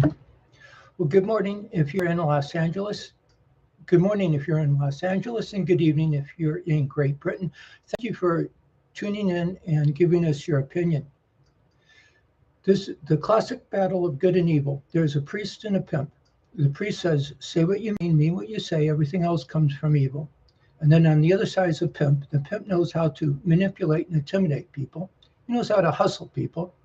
Well, good morning if you're in Los Angeles. Good morning if you're in Los Angeles, and good evening if you're in Great Britain. Thank you for tuning in and giving us your opinion. This the classic battle of good and evil. There's a priest and a pimp. The priest says, "Say what you mean what you say. Everything else comes from evil." And then on the other side is a pimp. The pimp knows how to manipulate and intimidate people. He knows how to hustle people.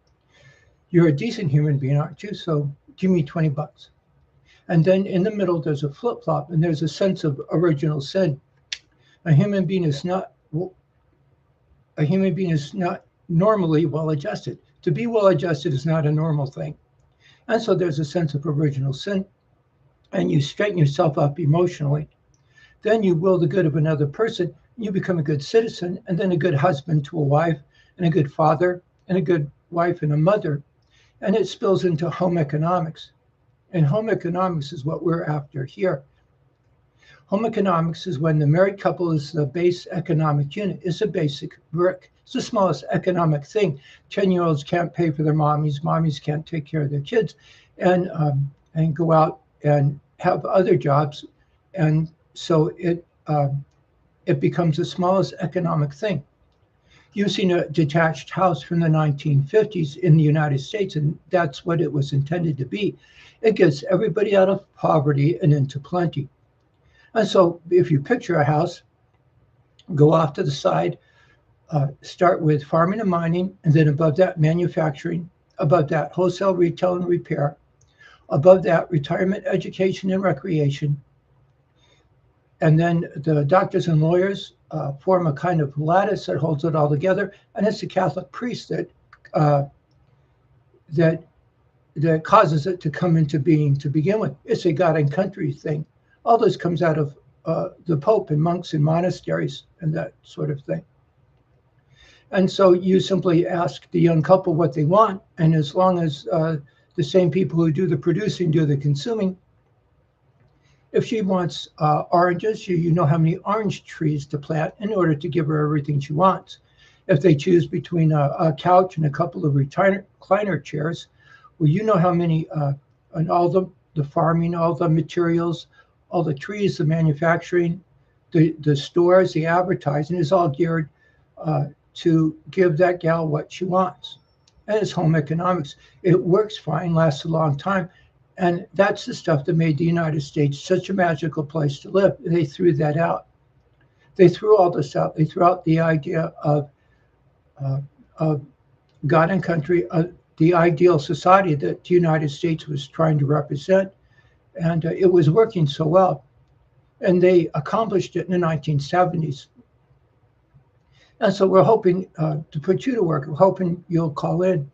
You're a decent human being, aren't you? So give me $20. And then in the middle, there's a flip flop, and there's a sense of original sin. A human being is not a human being is not normally well adjusted. To be well adjusted is not a normal thing. And so there's a sense of original sin, and you straighten yourself up emotionally. Then you will the good of another person. You become a good citizen, and then a good husband to a wife, and a good father, and a good wife and a mother. And it spills into home economics. And home economics is what we're after here. Home economics is when the married couple is the base economic unit. It's a basic brick. It's the smallest economic thing. 10-year-olds can't pay for their mommies. Mommies can't take care of their kids, and go out and have other jobs, and so it becomes the smallest economic thing. You've seen a detached house from the 1950s in the United States, and that's what it was intended to be. It gets everybody out of poverty and into plenty. And so if you picture a house, go off to the side, start with farming and mining, and then above that, manufacturing, above that, wholesale, retail, and repair, above that, retirement, education, and recreation. And then the doctors and lawyers form a kind of lattice that holds it all together, and it's the Catholic priest uh, that that causes it to come into being to begin with. It's a God and country thing. All this comes out of the Pope and monks in monasteries and that sort of thing. And so you simply ask the young couple what they want, and as long as the same people who do the producing do the consuming, if she wants oranges, you know how many orange trees to plant in order to give her everything she wants. If they choose between a couch and a couple of recliner chairs, well, you know how many, and all the farming, all the materials, all the trees, the manufacturing, the stores, the advertising is all geared to give that gal what she wants. And it's home economics. It works fine, lasts a long time. And that's the stuff that made the United States such a magical place to live. They threw that out. They threw all this out. They threw out the idea of God and country, the ideal society that the United States was trying to represent. And it was working so well. And they accomplished it in the 1970s. And so we're hoping to put you to work. We're hoping you'll call in.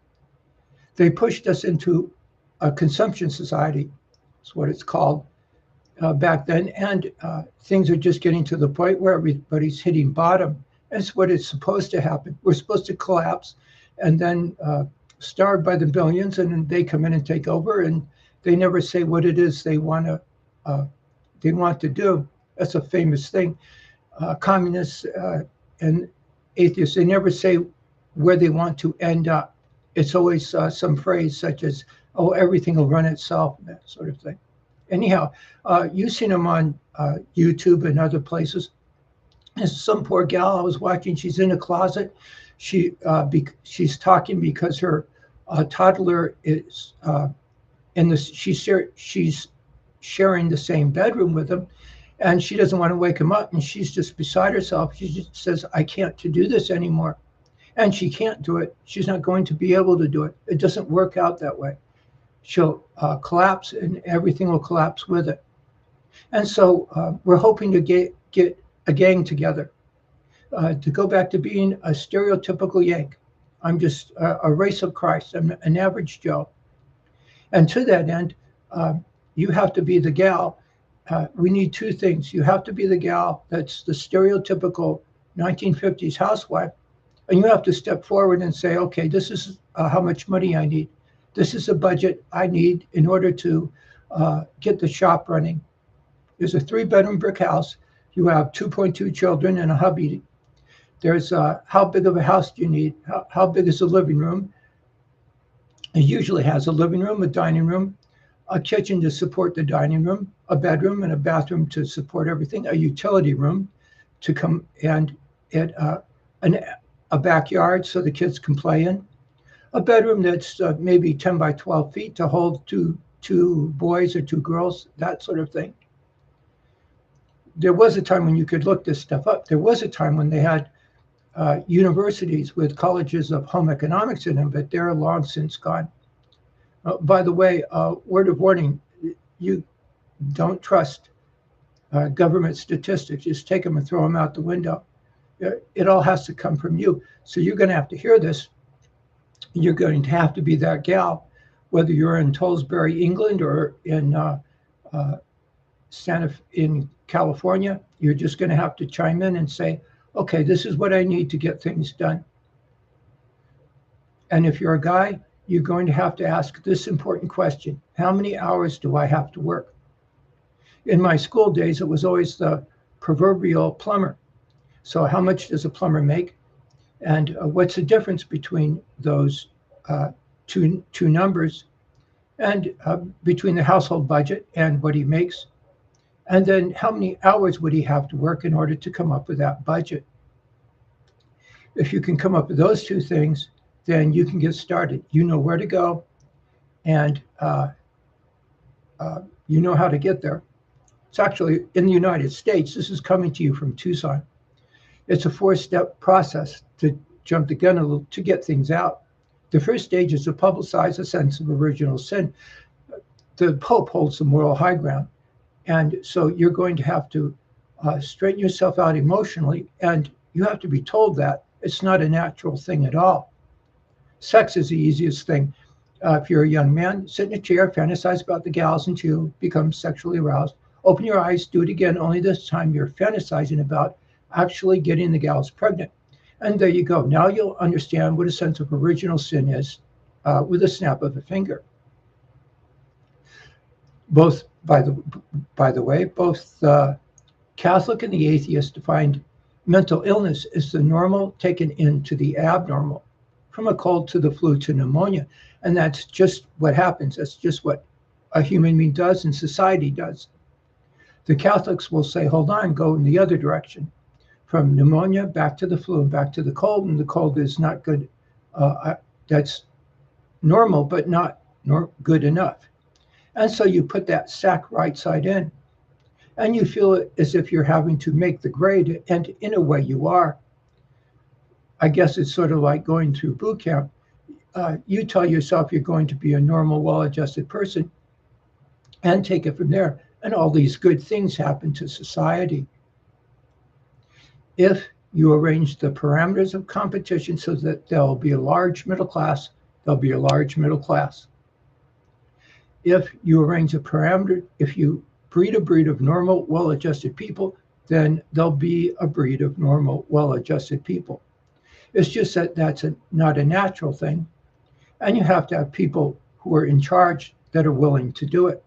They pushed us into a consumption society, is what it's called back then. And things are just getting to the point where everybody's hitting bottom. That's what it's supposed to happen. We're supposed to collapse and then starve by the billions, and then they come in and take over, and they never say what it is they want to do. That's a famous thing. Communists and atheists, they never say where they want to end up. It's always some phrase such as, "Oh, everything will run itself," that sort of thing. Anyhow, you've seen them on YouTube and other places. There's some poor gal I was watching. She's in a closet. She's talking because her toddler is she's sharing the same bedroom with him, and she doesn't want to wake him up, and she's just beside herself. She just says, "I can't to do this anymore," and she can't do it. She's not going to be able to do it. It doesn't work out that way. She'll collapse, and everything will collapse with it. And so we're hoping to get a gang together to go back to being a stereotypical Yank. I'm just a race of Christ. I'm an average Joe. And to that end, you have to be the gal. We need two things. You have to be the gal that's the stereotypical 1950s housewife, and you have to step forward and say, okay, this is how much money I need. This is a budget I need in order to get the shop running. There's a 3-bedroom brick house. You have 2.2 children and a hubby. There's how big of a house do you need? How big is the living room? It usually has a living room, a dining room, a kitchen to support the dining room, a bedroom and a bathroom to support everything, a utility room to come and a backyard so the kids can play in, a bedroom that's maybe 10 by 12 feet to hold two boys or two girls, that sort of thing. There was a time when you could look this stuff up. There was a time when they had universities with colleges of home economics in them, but they're long since gone. By the way, word of warning, you don't trust government statistics. Just take them and throw them out the window. It all has to come from you. So you're going to have to hear this. You're going to have to be that gal, whether you're in Tollsbury, England, or in in California. You're just going to have to chime in and say, okay, this is what I need to get things done. And if you're a guy, you're going to have to ask this important question: how many hours do I have to work? In my school days, it was always the proverbial plumber. So how much does a plumber make? And what's the difference between those two numbers, and between the household budget and what he makes? And then how many hours would he have to work in order to come up with that budget? If you can come up with those two things, then you can get started. You know where to go, and you know how to get there. It's actually in the United States. This is coming to you from Tucson. It's a 4-step process, to jump the gun a little, to get things out. The first stage is to publicize a sense of original sin. The Pope holds the moral high ground. And so you're going to have to straighten yourself out emotionally, and you have to be told that it's not a natural thing at all. Sex is the easiest thing. If you're a young man, sit in a chair, fantasize about the gals until you become sexually aroused. Open your eyes, do it again, only this time you're fantasizing about actually getting the gals pregnant. And there you go. Now you'll understand what a sense of original sin is with a snap of a finger. Both, by the way, both the Catholic and the atheist defined mental illness as the normal taken into the abnormal, from a cold to the flu to pneumonia. And that's just what happens. That's just what a human being does and society does. The Catholics will say, hold on, go in the other direction, from pneumonia back to the flu and back to the cold. And the cold is not good. That's normal, but not good enough. And so you put that sack right side in, and you feel it as if you're having to make the grade, and in a way you are. I guess it's sort of like going through boot camp. You tell yourself you're going to be a normal, well-adjusted person, and take it from there. And all these good things happen to society. If you arrange the parameters of competition so that there'll be a large middle class, there'll be a large middle class. If you arrange a parameter, if you breed a breed of normal, well-adjusted people, then there'll be a breed of normal, well-adjusted people. It's just that that's not a natural thing. And you have to have people who are in charge that are willing to do it.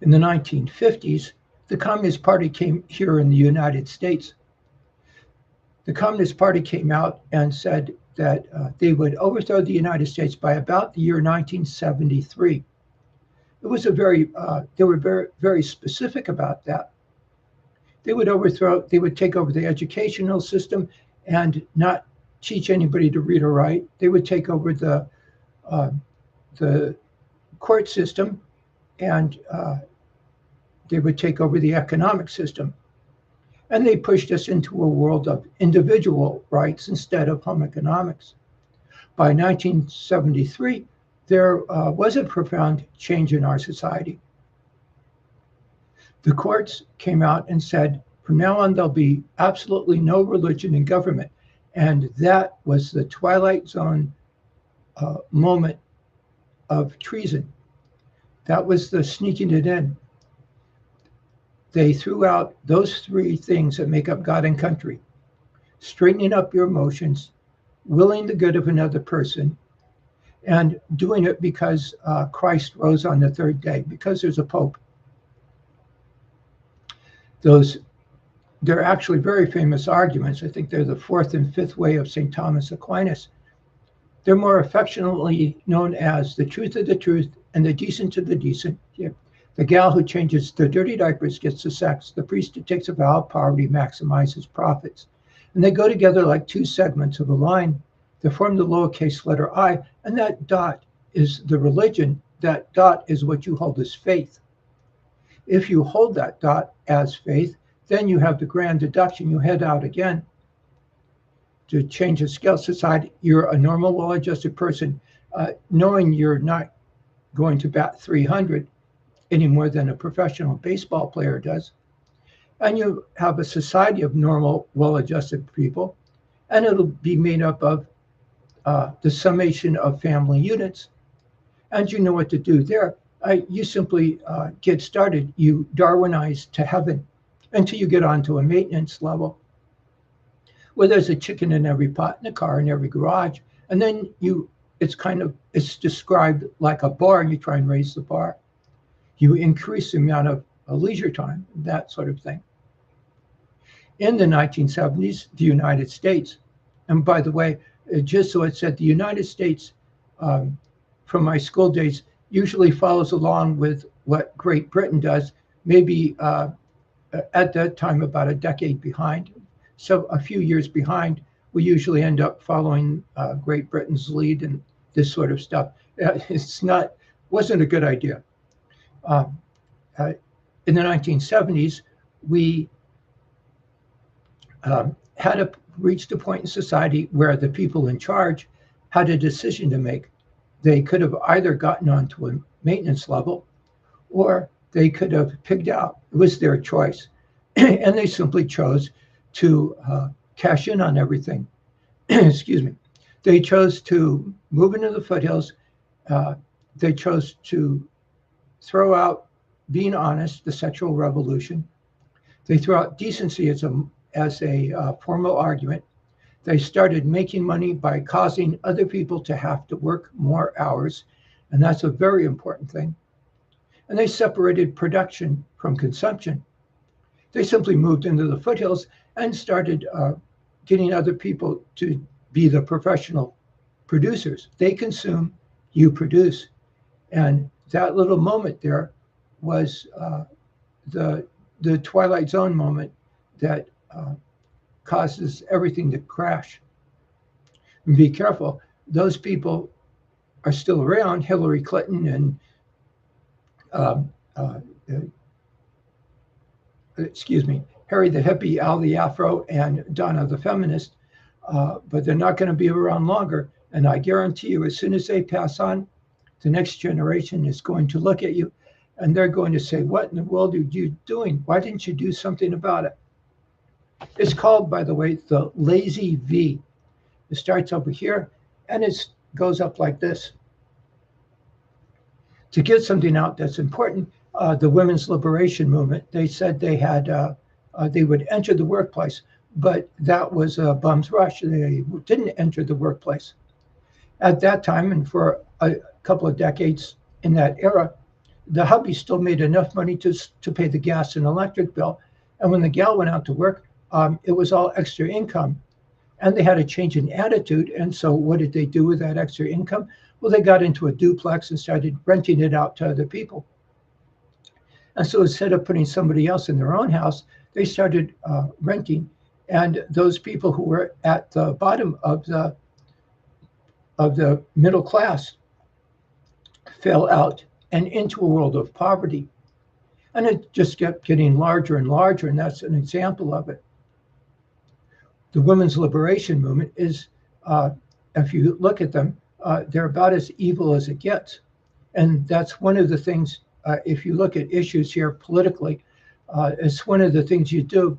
In the 1950s, the Communist Party came here in the United States. The Communist Party came out and said that they would overthrow the United States by about the year 1973. It was they were very, very specific about that. They would take over the educational system and not teach anybody to read or write. They would take over the court system, and they would take over the economic system. And they pushed us into a world of individual rights instead of home economics. By 1973, there was a profound change in our society. The courts came out and said, from now on, there'll be absolutely no religion in government. And that was the Twilight Zone moment of treason. That was the sneaking it in. They threw out those three things that make up God and country: straightening up your emotions, willing the good of another person, and doing it because Christ rose on the third day, because there's a Pope. They're actually very famous arguments. I think they're the fourth and fifth way of St. Thomas Aquinas. They're more affectionately known as the truth of the truth and the decent of the decent. Yeah. The gal who changes the dirty diapers gets the sex. The priest who takes a vow of poverty maximizes profits. And they go together like two segments of a line. They form the lowercase letter I, and that dot is the religion. That dot is what you hold as faith. If you hold that dot as faith, then you have the grand deduction. You head out again to change the scale society. You're a normal, well-adjusted person, knowing you're not going to bat 300 any more than a professional baseball player does. And you have a society of normal, well-adjusted people, and it'll be made up of the summation of family units. And you know what to do there. You simply get started. You Darwinize to heaven until you get onto a maintenance level where there's a chicken in every pot and a car in every garage. And then it's described like a bar, and you try and raise the bar. You increase the amount of leisure time, that sort of thing. In the 1970s, the United States, and by the way, just so it said, the United States, from my school days, usually follows along with what Great Britain does, maybe at that time about a decade behind. So a few years behind, we usually end up following Great Britain's lead and this sort of stuff. Wasn't a good idea. In the 1970s, we had reached a point in society where the people in charge had a decision to make. They could have either gotten onto a maintenance level, or they could have pigged out. It was their choice. And they simply chose to cash in on everything. Excuse me. They chose to move into the foothills. They chose to throw out being honest, the sexual revolution. They threw out decency as a formal argument. They started making money by causing other people to have to work more hours, and that's a very important thing. And they separated production from consumption. They simply moved into the foothills and started getting other people to be the professional producers. They consume, you produce. And that little moment there was the Twilight Zone moment that causes everything to crash. And be careful, those people are still around. Hillary Clinton and Harry the hippie, Al the Afro, and Donna the feminist, but they're not going to be around longer. And I guarantee you, as soon as they pass on, the next generation is going to look at you and they're going to say, what in the world are you doing? Why didn't you do something about it? It's called, by the way, the lazy V. It starts over here and it goes up like this. To get something out that's important, the women's liberation movement, they said they would enter the workplace, but that was a bum's rush. They didn't enter the workplace. At that time, and for a couple of decades in that era, the hubby still made enough money to pay the gas and electric bill. And when the gal went out to work, it was all extra income. And they had a change in attitude. And so what did they do with that extra income? Well, they got into a duplex and started renting it out to other people. And so instead of putting somebody else in their own house, they started renting. And those people who were at the bottom of the middle class fell out and into a world of poverty. And it just kept getting larger and larger, and that's an example of it. The women's liberation movement is, if you look at them, they're about as evil as it gets. And that's one of the things, if you look at issues here politically, it's one of the things you do.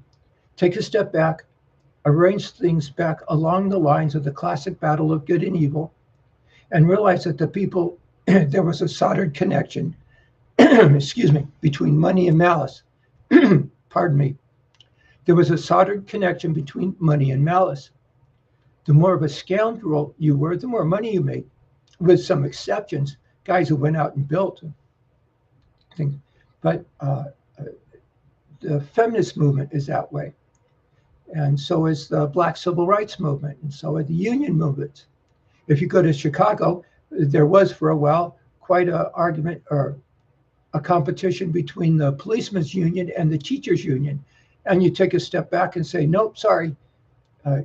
Take a step back, arrange things back along the lines of the classic battle of good and evil, and realize that the people, there was a soldered connection, between money and malice. Pardon me. There was a soldered connection between money and malice. The more of a scoundrel you were, the more money you made, with some exceptions, guys who went out and built things. But the feminist movement is that way. And so is the Black Civil Rights Movement, and so are the union movements. If you go to Chicago, there was for a while quite an argument or a competition between the policemen's union and the teachers union. And you take a step back and say, nope, sorry.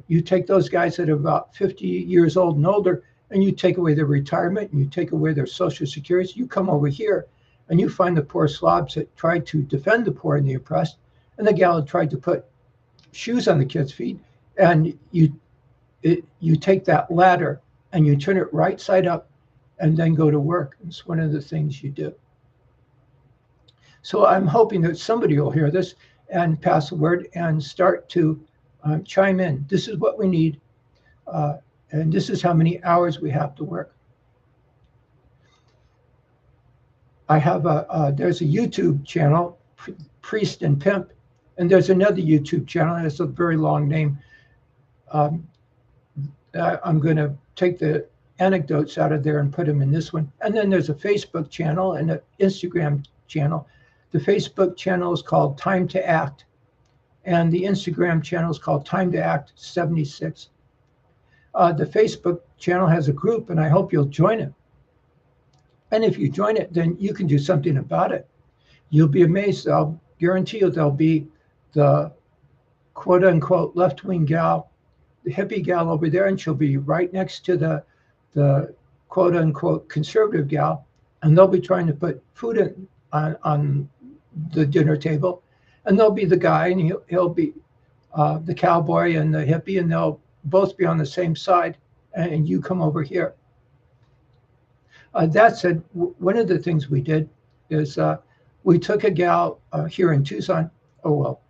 You take those guys that are about 50 years old and older, and you take away their retirement, and you take away their social security. You come over here, and you find the poor slobs that tried to defend the poor and the oppressed, and the gal that tried to put shoes on the kids' feet, and you take that ladder and you turn it right side up, and then go to work. It's one of the things you do. So I'm hoping that somebody will hear this and pass the word and start to chime in. This is what we need, and this is how many hours we have to work. I have there's a YouTube channel, Priest and Pimp, and there's another YouTube channel, and it's a very long name. I'm going to take the anecdotes out of there and put them in this one. And then there's a Facebook channel and an Instagram channel. The Facebook channel is called Time to Act, and the Instagram channel is called Time to Act 76. The Facebook channel has a group, and I hope you'll join it. And if you join it, then you can do something about it. You'll be amazed. I'll guarantee you there'll be the quote-unquote left-wing gal, the hippie gal over there, and she'll be right next to the quote-unquote conservative gal, and they'll be trying to put food on the dinner table, and there'll be the guy, and he'll be the cowboy and the hippie, and they'll both be on the same side, and you come over here. That said, one of the things we did is we took a gal here in Tucson. Oh, well,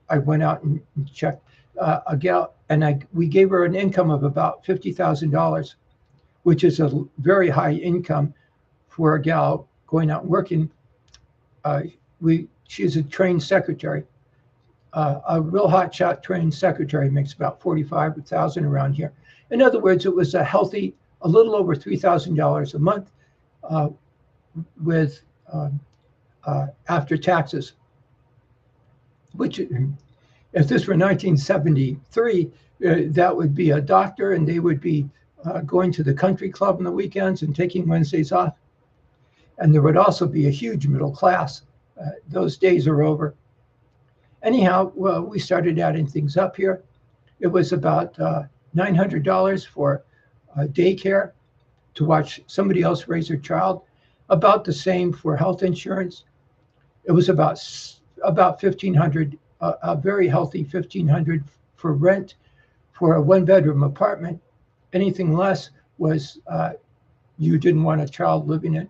I went out and checked a gal, and we gave her an income of about $50,000, which is a very high income for a gal going out and working. She's a trained secretary. A real hotshot trained secretary makes about $45,000 around here. In other words, it was a healthy, a little over $3,000 a month with after taxes. Which, if this were 1973, that would be a doctor, and they would be going to the country club on the weekends and taking Wednesdays off. And there would also be a huge middle class. Those days are over. Anyhow, well, we started adding things up here. It was about $900 for daycare to watch somebody else raise their child. About the same for health insurance. It was about $1,500, a very healthy $1,500 for rent for a one-bedroom apartment. Anything less was you didn't want a child living in.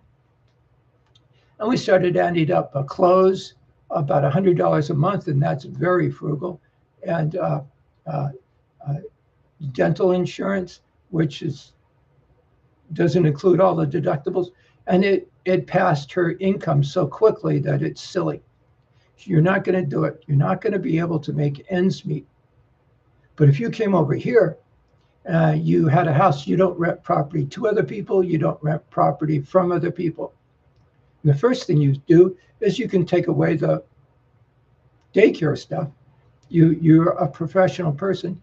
And we started adding up clothes, about $100 a month, and that's very frugal. And dental insurance, which doesn't include all the deductibles. And it passed her income so quickly that it's silly. You're not going to do it. You're not going to be able to make ends meet. But if you came over here, you had a house, you don't rent property to other people, you don't rent property from other people. And the first thing you do is you can take away the daycare stuff. You're a professional person.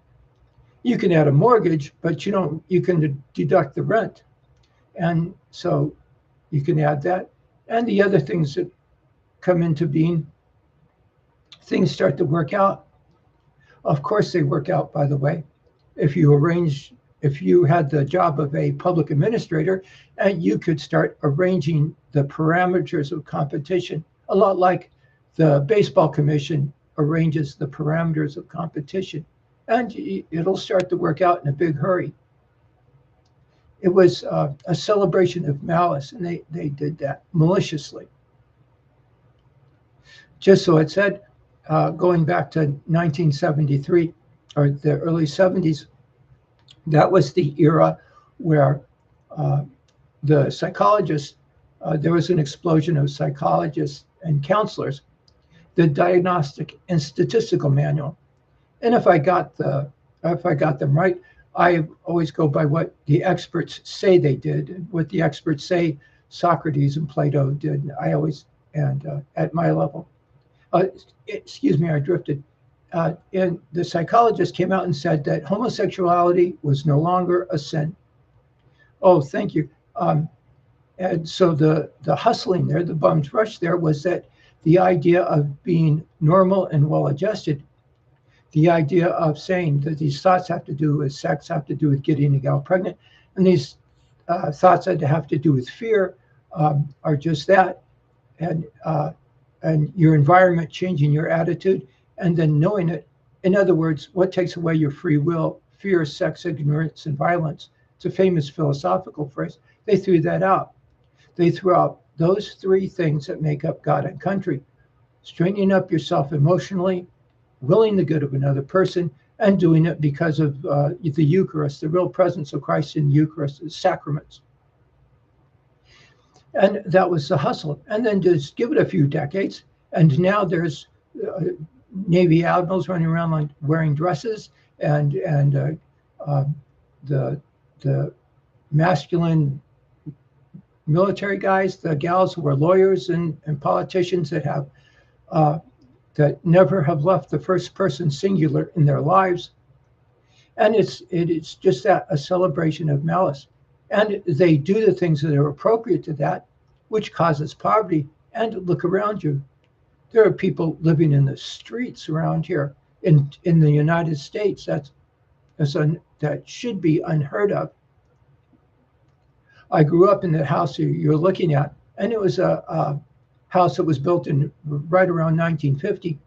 You can add a mortgage, but you can deduct the rent. And so you can add that. And the other things that come into being, things start to work out. Of course they work out, by the way. If you had the job of a public administrator, and you could start arranging the parameters of competition, a lot like the baseball commission arranges the parameters of competition, and it'll start to work out in a big hurry. It was a celebration of malice, and they did that maliciously. Just so it said, going back to 1973 or the early 70s, that was the era where the psychologists, there was an explosion of psychologists and counselors, the Diagnostic and Statistical Manual. And if I got them right, I always go by what the experts say they did, what the experts say Socrates and Plato did. At my level, excuse me, I drifted. And the psychologist came out and said that homosexuality was no longer a sin. Oh, thank you. And so the hustling there, the bum's rush there, was that the idea of being normal and well-adjusted, the idea of saying that these thoughts have to do with sex, have to do with getting a gal pregnant, and these thoughts that have to do with fear are just that, and your environment changing your attitude, and then knowing it. In other words, what takes away your free will? Fear, sex, ignorance, and violence. It's a famous philosophical phrase. They threw that out. They threw out those three things that make up God and country: straightening up yourself emotionally, willing the good of another person, and doing it because of the Eucharist, the real presence of Christ in the Eucharist, the sacraments. And that was the hustle. And then just give it a few decades, and now there's Navy admirals running around like wearing dresses, and the masculine military guys, the gals who are lawyers and politicians that have that never have left the first person singular in their lives. And it's just that, a celebration of malice. And they do the things that are appropriate to that, which causes poverty. And look around you. There are people living in the streets around here in the United States. That should be unheard of. I grew up in the house you're looking at, and it was a house that was built in right around 1950.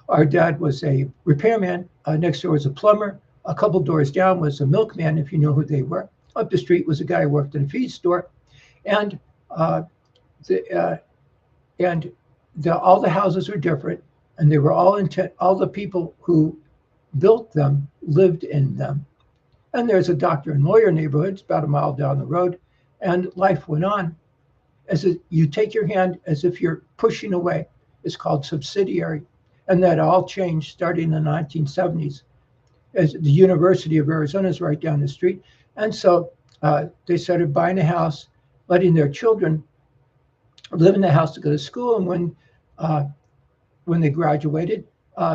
Our dad was a repairman. Next door was a plumber. A couple doors down was a milkman, if you know who they were. Up the street was a guy who worked in a feed store, and all the houses were different, and they were all all the people who built them lived in them. And there's a doctor and lawyer neighborhood, it's about a mile down the road, and life went on. You take your hand as if you're pushing away. It's called subsidiary. And that all changed starting in the 1970s, as the University of Arizona is right down the street. And so they started buying a house, letting their children live in the house to go to school. And when they graduated,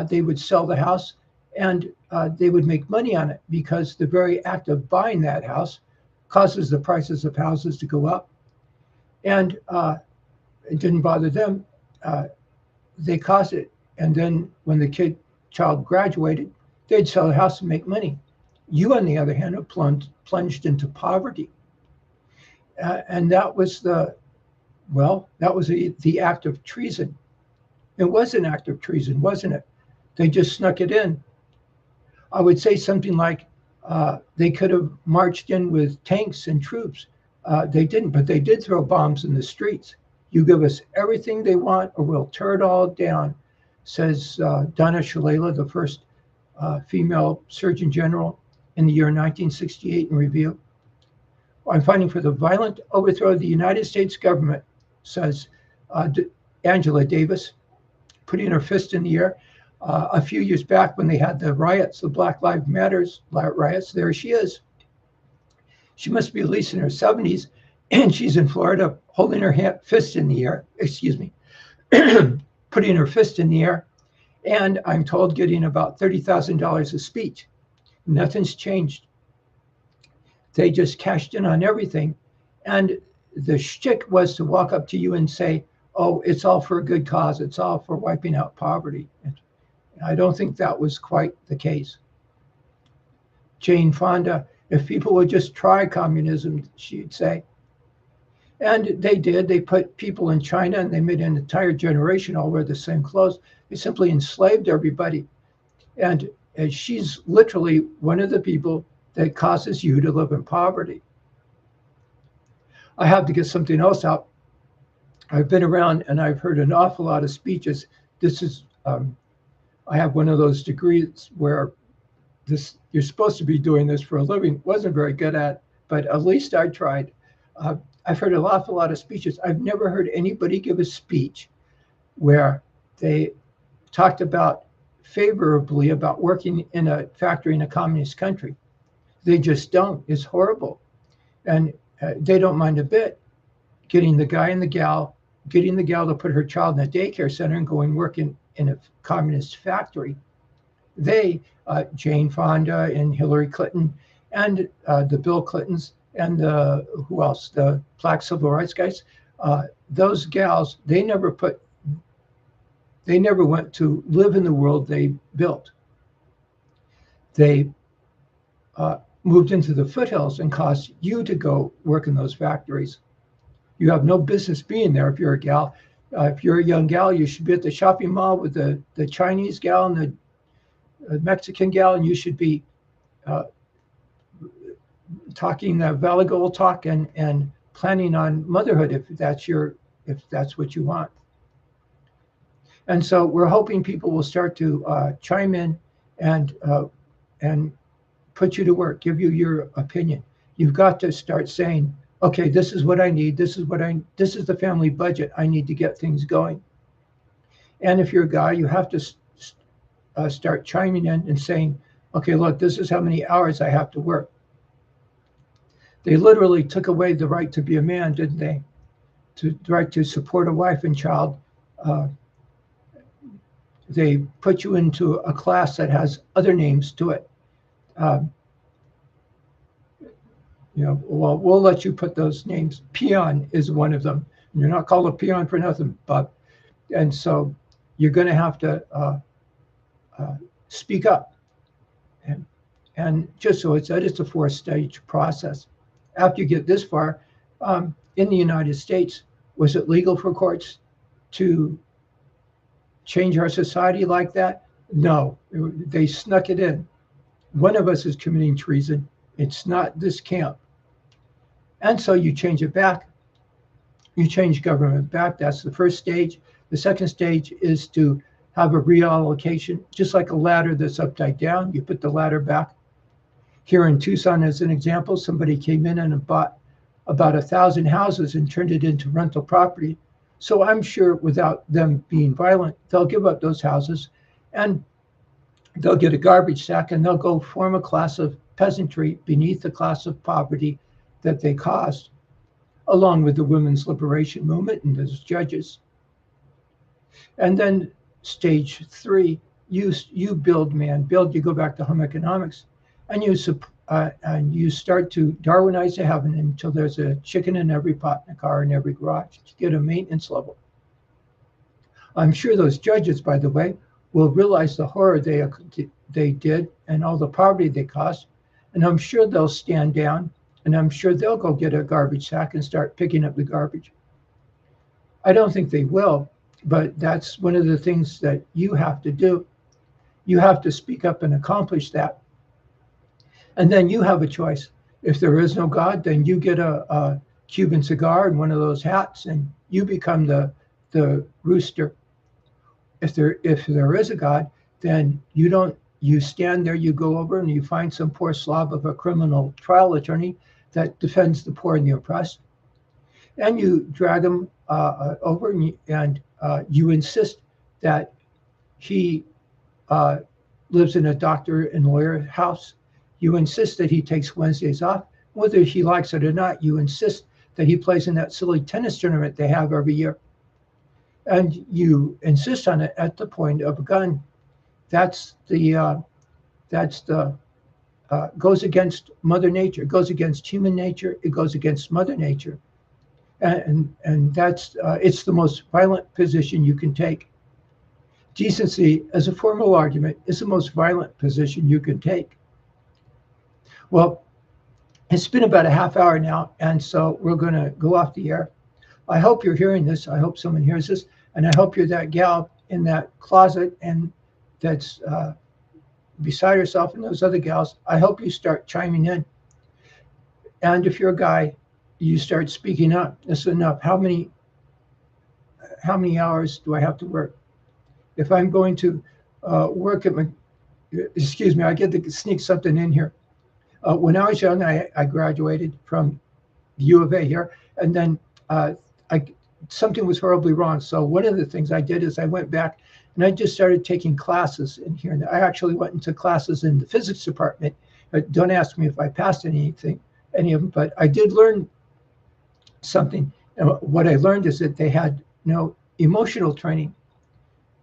they would sell the house, and they would make money on it, because the very act of buying that house causes the prices of houses to go up. And it didn't bother them. They caused it. And then when the child graduated, they'd sell the house and make money. You, on the other hand, have plunged into poverty. And that was the act of treason. It was an act of treason, wasn't it? They just snuck it in. I would say something like they could have marched in with tanks and troops. They didn't, but they did throw bombs in the streets. You give us everything they want, or we'll tear it all down, says Donna Shalala, the first female Surgeon General in the year 1968 in review. I'm fighting for the violent overthrow of the United States government, says Angela Davis, putting her fist in the air. A few years back, when they had the riots, the Black Lives Matter riots, there she is. She must be at least in her 70s, and she's in Florida holding her fist in the air, putting her fist in the air, and I'm told getting about $30,000 a speech. Nothing's changed. They just cashed in on everything. And the shtick was to walk up to you and say, oh, it's all for a good cause. It's all for wiping out poverty. And I don't think that was quite the case. Jane Fonda, if people would just try communism, she'd say. And they did. They put people in China, and they made an entire generation all wear the same clothes. They simply enslaved everybody. And she's literally one of the people that causes you to live in poverty. I have to get something else out. I've been around and I've heard an awful lot of speeches. This is, I have one of those degrees where you're supposed to be doing this for a living. Wasn't very good at, but at least I tried. I've heard an awful lot of speeches. I've never heard anybody give a speech where they talked about favorably about working in a factory in a communist country. They just don't. It's horrible. And they don't mind a bit getting the guy and the gal, getting the gal to put her child in a daycare center and going work in a communist factory. They, Jane Fonda and Hillary Clinton and the Bill Clintons and who else? The Black civil rights guys. Those gals, they never went to live in the world they built. They moved into the foothills and caused you to go work in those factories. You have no business being there if you're a gal. If you're a young gal, you should be at the shopping mall with the Chinese gal and the Mexican gal, and you should be talking Valley Gold talk and planning on motherhood if that's what you want. And so we're hoping people will start to chime in and put you to work, give you your opinion. You've got to start saying, okay, this is what I need. This is the family budget. I need to get things going. And if you're a guy, you have to start chiming in and saying, okay, look, this is how many hours I have to work. They literally took away the right to be a man, didn't they? The right to support a wife and child. They put you into a class that has other names to it. Well, we'll let you put those names. Peon is one of them. And you're not called a peon for nothing, Bob. And so you're going to have to speak up. And just so it's a 4-stage process. After you get this far, in the United States, was it legal for courts to change our society like that? No, they snuck it in. One of us is committing treason. It's not this camp. And so you change it back. You change government back. That's the first stage. The second stage is to have a reallocation, just like a ladder that's upside down. You put the ladder back. Here in Tucson, as an example, somebody came in and bought about 1,000 houses and turned it into rental property. So I'm sure without them being violent, they'll give up those houses and they'll get a garbage sack and they'll go form a class of peasantry beneath the class of poverty that they caused, along with the women's liberation movement and those judges. And then stage 3, you build, man, build. You go back to home economics, and you start to Darwinize the heaven until there's a chicken in every pot and a car in every garage to get a maintenance level. I'm sure those judges, by the way, will realize the horror they did and all the poverty they caused, and I'm sure they'll stand down, and I'm sure they'll go get a garbage sack and start picking up the garbage. I don't think they will, but that's one of the things that you have to do. You have to speak up and accomplish that. And then you have a choice. If there is no God, then you get a Cuban cigar and one of those hats, and you become the rooster. If there is a God, then you stand there, you go over and you find some poor slob of a criminal trial attorney that defends the poor and the oppressed, and you drag him over and you insist that he lives in a doctor and lawyer house. You insist that he takes Wednesdays off. Whether he likes it or not, you insist that he plays in that silly tennis tournament they have every year. And you insist on it at the point of a gun. That's the goes against Mother Nature. It goes against human nature. It goes against Mother Nature. And that's it's the most violent position you can take. Decency, as a formal argument, is the most violent position you can take. Well, it's been about a half hour now, and so we're going to go off the air. I hope you're hearing this. I hope someone hears this, and I hope you're that gal in that closet and that's beside herself and those other gals. I hope you start chiming in. And if you're a guy, you start speaking up. This is enough. How many hours do I have to work? If I'm going to work at excuse me, I get to sneak something in here. When I was young, I graduated from the U of A here, and then something was horribly wrong. So one of the things I did is I went back and I just started taking classes in here. And I actually went into classes in the physics department. But don't ask me if I passed any of them, but I did learn something. And what I learned is that they had no emotional training.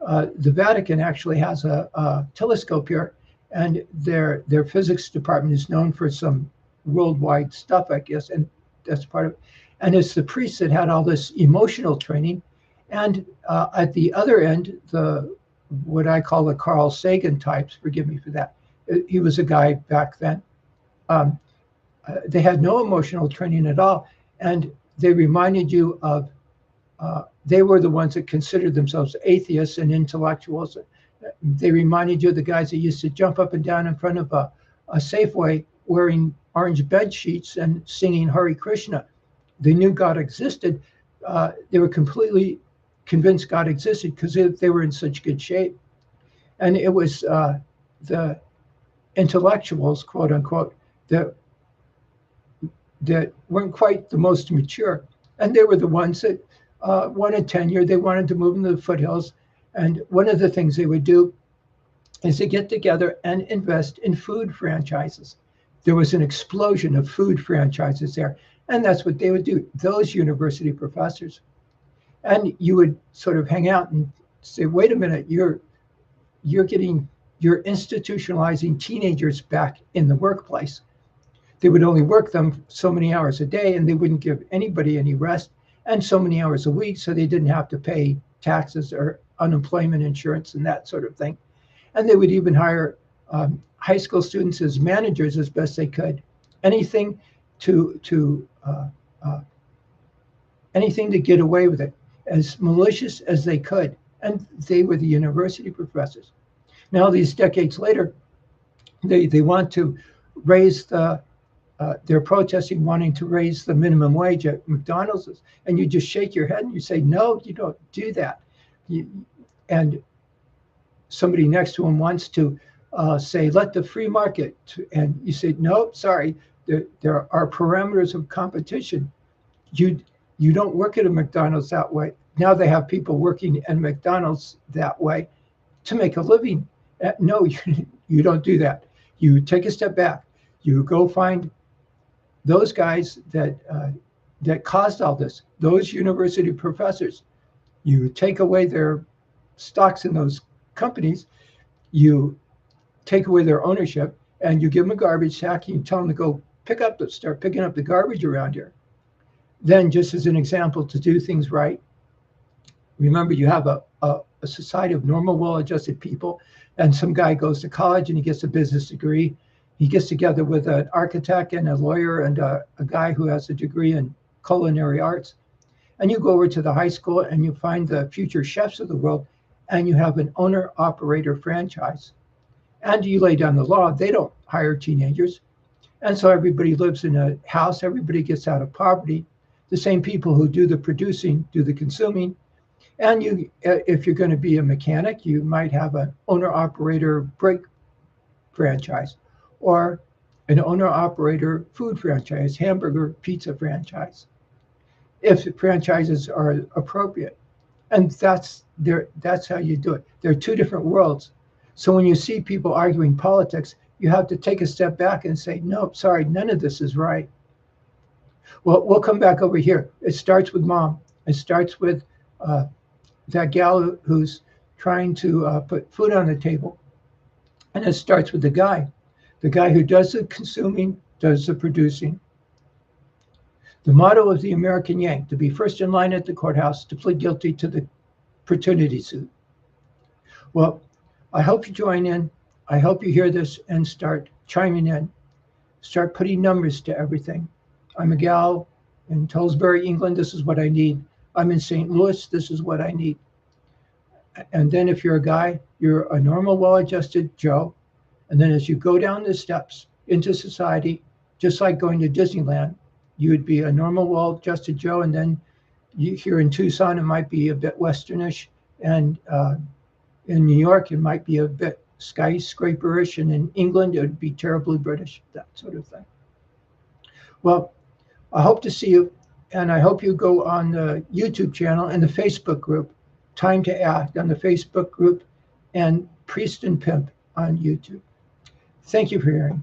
The Vatican actually has a telescope here, and their physics department is known for some worldwide stuff, I guess, and that's part of it. And it's the priests that had all this emotional training, and at the other end, the what I call the Carl Sagan types. Forgive me for that. He was a guy back then. They had no emotional training at all, and they reminded you of. They were the ones that considered themselves atheists and intellectuals. They reminded you of the guys that used to jump up and down in front of a Safeway wearing orange bed sheets and singing Hare Krishna. They knew God existed. They were completely convinced God existed because they were in such good shape. And it was the intellectuals, quote unquote, that weren't quite the most mature. And they were the ones that wanted tenure. They wanted to move into the foothills. And one of the things they would do is to get together and invest in food franchises. There was an explosion of food franchises there. And that's what they would do, those university professors. And you would sort of hang out and say, wait a minute, you're institutionalizing teenagers back in the workplace. They would only work them so many hours a day, and they wouldn't give anybody any rest, and so many hours a week, so they didn't have to pay taxes or unemployment insurance and that sort of thing. And they would even hire high school students as managers as best they could. Anything to get away with it, as malicious as they could. And they were the university professors. Now, these decades later, they want to raise they're protesting, wanting to raise the minimum wage at McDonald's, and you just shake your head and you say, no, you don't do that. And somebody next to him wants to say, let the free market, and you say, no, sorry, there are parameters of competition. You don't work at a McDonald's that way. Now they have people working at McDonald's that way to make a living. No, you don't do that. You take a step back. You go find those guys that caused all this, those university professors. You take away their stocks in those companies. You take away their ownership, and you give them a garbage sack, and you tell them to go start picking up the garbage around here. Then, just as an example, to do things right, remember you have a society of normal, well-adjusted people, and some guy goes to college and he gets a business degree. He gets together with an architect and a lawyer and a guy who has a degree in culinary arts. And you go over to the high school and you find the future chefs of the world, and you have an owner-operator franchise. And you lay down the law. They don't hire teenagers. And so everybody lives in a house. Everybody gets out of poverty. The same people who do the producing do the consuming. And if you're going to be a mechanic, you might have an owner-operator brake franchise, or an owner-operator food franchise, hamburger, pizza franchise, if the franchises are appropriate. And that's how you do it. There are two different worlds. So when you see people arguing politics, you have to take a step back and say, no, sorry, none of this is right. Well, we'll come back over here. It starts with mom. It starts with that gal who's trying to put food on the table. And it starts with the guy who does the consuming, does the producing. The motto of the American Yank: to be first in line at the courthouse, to plead guilty to the paternity suit. Well, I hope you join in. I hope you hear this and start chiming in. Start putting numbers to everything. I'm a gal in Tollesbury, England. This is what I need. I'm in St. Louis. This is what I need. And then if you're a guy, you're a normal, well-adjusted Joe. And then as you go down the steps into society, just like going to Disneyland, you would be a normal, well-adjusted Joe. And then here in Tucson, it might be a bit Westernish. And in New York, it might be a bit skyscraperish. And in England, it would be terribly British, that sort of thing. Well, I hope to see you. And I hope you go on the YouTube channel and the Facebook group, Time to Act on the Facebook group, and Priest and Pimp on YouTube. Thank you for hearing.